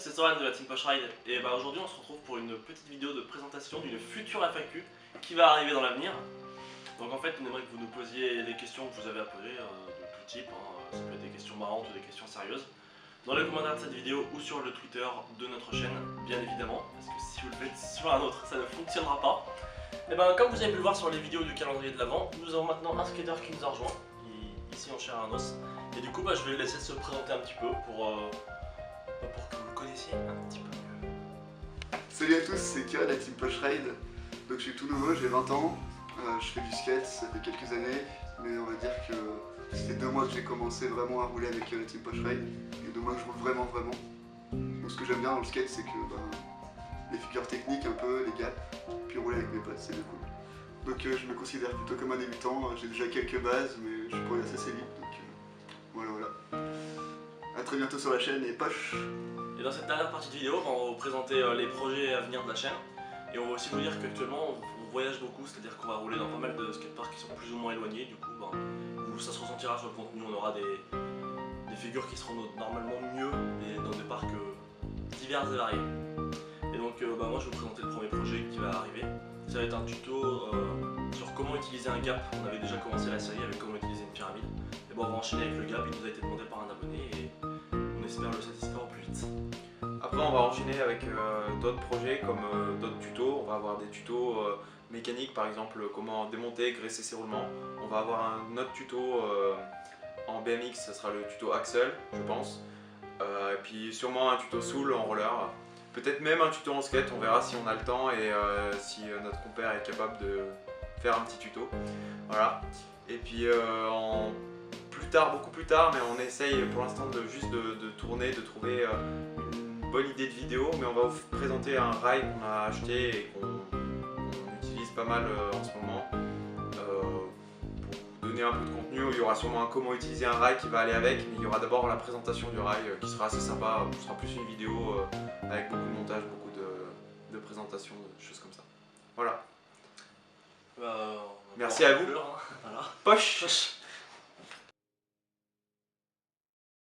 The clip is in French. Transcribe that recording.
c'est Soren de la Team Push Ride et aujourd'hui on se retrouve pour une petite vidéo de présentation d'une future FAQ qui va arriver dans l'avenir. Donc en fait on aimerait que vous nous posiez des questions que vous avez à poser de tout type, ça peut être des questions marrantes ou des questions sérieuses, dans les commentaires de cette vidéo ou sur le Twitter de notre chaîne, bien évidemment, parce que si vous le faites sur un autre ça ne fonctionnera pas. Et comme vous avez pu le voir sur les vidéos du calendrier de l'avant, nous avons maintenant un skater qui nous a rejoint, ici en chair et en os. Et du coup je vais le laisser se présenter un petit peu pour que vous le connaissiez un petit peu mieux. Salut à tous, c'est Kira de la Team Push Ride. Donc je suis tout nouveau, j'ai 20 ans, je fais du skate, ça fait quelques années, mais on va dire que ça fait 2 mois que j'ai commencé vraiment à rouler avec la Team Push Ride, et 2 mois que je roule vraiment. Donc ce que j'aime bien dans le skate, c'est que les figures techniques un peu, les gaps, puis rouler avec mes potes, c'est de cool. Donc je me considère plutôt comme un débutant, j'ai déjà quelques bases, mais je suis progresse assez vite, donc voilà. A très bientôt sur la chaîne et poche. Et dans cette dernière partie de vidéo, on va vous présenter les projets à venir de la chaîne. Et on va aussi vous dire qu'actuellement on voyage beaucoup, c'est-à-dire qu'on va rouler dans pas mal de skateparks qui sont plus ou moins éloignés. Du coup, ça se ressentira sur le contenu, on aura des figures qui seront normalement mieux et dans des parcs divers et variés. Et donc moi je vais vous présenter le premier projet qui va arriver. Ça va être un tuto sur comment utiliser un gap. On avait déjà commencé la série avec comment utiliser une pyramide. Et on va enchaîner avec le gap, il nous a été demandé par un abonné et on espère le satisfaire au plus vite. Après on va enchaîner avec d'autres projets comme d'autres tutos. On va avoir des tutos mécaniques, par exemple comment démonter et graisser ses roulements. On va avoir un autre tuto en BMX, ça sera le tuto Axel je pense. Et puis sûrement un tuto Soul en roller. Peut-être même un tuto en skate, on verra si on a le temps et si notre compère est capable de faire un petit tuto. Voilà. Et puis beaucoup plus tard, mais on essaye pour l'instant juste de tourner, de trouver une bonne idée de vidéo, mais on va vous présenter un rail qu'on a acheté et qu'on utilise pas mal en ce moment. Pour vous donner un peu de contenu, il y aura sûrement un comment utiliser un rail qui va aller avec, mais il y aura d'abord la présentation du rail qui sera assez sympa. Ce sera plus une vidéo avec beaucoup de montage, beaucoup de présentation, de choses comme ça. Voilà. Merci à vous. Voilà. Poche.